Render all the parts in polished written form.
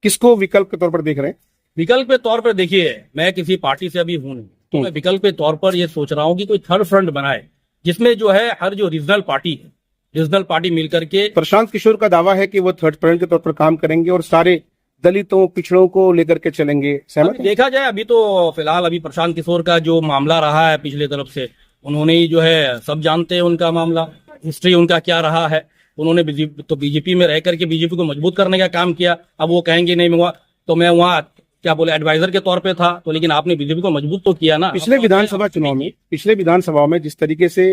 किसको विकल्प के तौर पर देख रहे हैं? विकल्प के तौर पर देखिए, मैं किसी पार्टी से अभी हूं नहीं, तो मैं विकल्प के तौर पर ये सोच रहा हूँ कि कोई थर्ड फ्रंट बनाए, जिसमें जो है हर जो रीजनल पार्टी मिलकर के। प्रशांत किशोर का दावा है कि वो थर्ड फ्रंट के तौर पर काम करेंगे और सारे दलितों पिछड़ों को लेकर के चलेंगे। सहमत हैं? देखा जाए, अभी तो फिलहाल अभी प्रशांत किशोर का जो मामला रहा है पिछले तरफ से, उन्होंने ही जो है, सब जानते हैं उनका मामला, हिस्ट्री उनका क्या रहा है। उन्होंने बीजेपी में रह करके बीजेपी को मजबूत करने का काम किया। अब वो कहेंगे नहीं मैं वहाँ क्या बोले एडवाइजर के तौर पे था, तो लेकिन आपने बीजेपी को मजबूत तो किया ना। पिछले विधानसभा में जिस तरीके से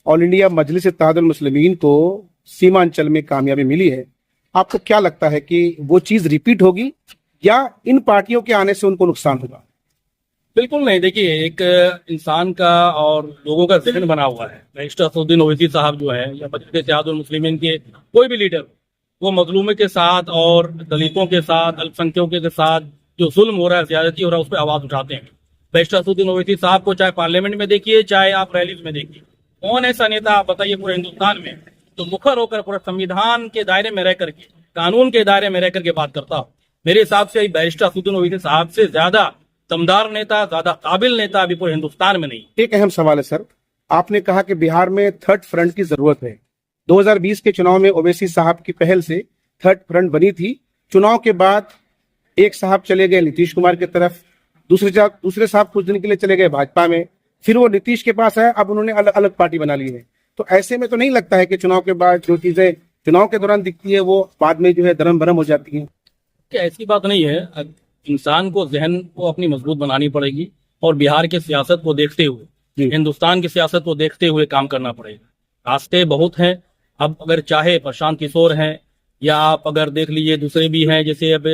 ऑल इंडिया मजलिस इत्तेहादुल मुस्लिमीन को सीमांचल में कामयाबी मिली है, आपको क्या लगता है कि वो चीज रिपीट होगी या इन पार्टियों के आने से उनको नुकसान होगा? बिल्कुल नहीं। देखिए, एक इंसान का और लोगों का जहन बना हुआ है। बैरिस्टर असदुद्दीन ओवैसी साहब जो है, या मजलिस इत्तेहादुल मुस्लिमीन के कोई भी लीडर, वो मजलूमों के साथ और दलितों के साथ, अल्पसंख्यकों के साथ जो जुल्म हो रहा है, ज्यादती हो रहा है, उस पर आवाज उठाते हैं। बैरिस्टर असदुद्दीन ओवैसी साहब को चाहे पार्लियामेंट में देखिए, चाहे आप रैलीज में देखिए, कौन ऐसा नेता आप बताइए पूरे हिंदुस्तान में तो मुखर होकर पूरे संविधान के दायरे में रह करके, कानून के दायरे में रह करके बात करता हो। मेरे हिसाब से बैरिस्टर असदुद्दीन ओवैसी साहब से ज्यादा दमदार नेता, ज्यादा काबिल नेता अभी पूरे हिंदुस्तान में नहीं। एक अहम सवाल है सर, आपने कहा कि बिहार में थर्ड फ्रंट की जरूरत है। 2020 के चुनाव में ओवैसी साहब की पहल से थर्ड फ्रंट बनी थी। चुनाव के बाद एक साहब चले गए नीतीश कुमार की तरफ, दूसरे साहब कुछ दिन के लिए चले गए भाजपा में, फिर वो नीतीश के पास आया, अब उन्होंने अलग अलग पार्टी बना ली है। तो ऐसे में तो नहीं लगता है कि चुनाव के बाद जो चीजें चुनाव के दौरान दिखती है वो बाद में जो है दरम भरम हो जाती है? क्या ऐसी बात नहीं है। इंसान को जहन को अपनी मजबूत बनानी पड़ेगी और बिहार की सियासत को देखते हुए, हिंदुस्तान की सियासत को देखते हुए काम करना पड़ेगा। रास्ते बहुत हैं। अब अगर चाहे प्रशांत किशोर हैं, या आप अगर देख लीजिए दूसरे भी हैं, जैसे अब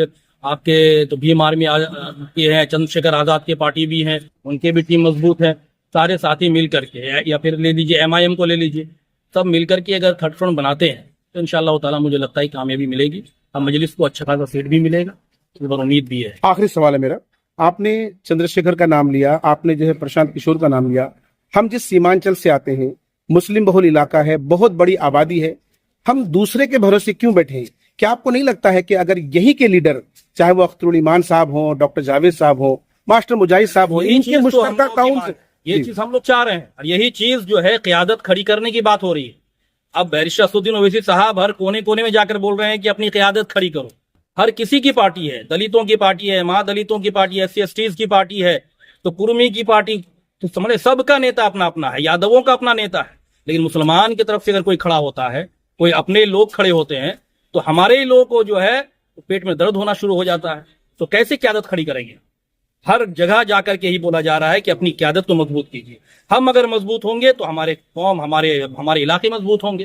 आपके तो भीम आर्मी के हैं, चंद्रशेखर आजाद की पार्टी भी है, उनके भी टीम मजबूत है। सारे साथी मिल करके, या फिर ले लीजिए MIM को ले लीजिए, सब मिल करके अगर थर्ड फ्रंट बनाते हैं तो इंशाअल्लाह ताला मुझे लगता है कामयाबी मिलेगी। अब मजलिस को अच्छा खासा सीट भी मिलेगा, इस पर उम्मीद भी है। आखिरी सवाल है मेरा, आपने चंद्रशेखर का नाम लिया, आपने जो है प्रशांत किशोर का नाम लिया। हम जिस सीमांचल से आते हैं, मुस्लिम बहुल इलाका है, बहुत बड़ी आबादी है, हम दूसरे के भरोसे क्यों बैठे हैं? क्या आपको नहीं लगता है कि अगर यही के लीडर, चाहे वो अख्तरुल ईमान साहब हो, डॉक्टर जावेद साहब हो, मास्टर मुजाहिद साहब हो, इनके मुश्तरका ताउन, ये चीज हम लोग चाह रहे हैं, और यही चीज जो है क़यादत खड़ी करने की बात हो रही है। अब बैरिस्टर असदुद्दीन ओवैसी साहब हर कोने कोने में जाकर बोल रहे हैं कि अपनी क़यादत खड़ी करो। हर किसी की पार्टी है, दलितों की पार्टी है, महादलितों की पार्टी है, SC/STs की पार्टी है, तो कुर्मी की पार्टी, तो समझे सबका नेता अपना अपना है, यादवों का अपना नेता है। लेकिन मुसलमान की तरफ से अगर कोई खड़ा होता है, कोई अपने लोग खड़े होते हैं, तो हमारे ही लोग को जो है पेट में दर्द होना शुरू हो जाता है। तो कैसे क़यादत खड़ी करेंगे? हर जगह जाकर के ही बोला जा रहा है कि अपनी क़यादत को मजबूत कीजिए। हम अगर मजबूत होंगे तो हमारे कौम, हमारे इलाके मजबूत होंगे।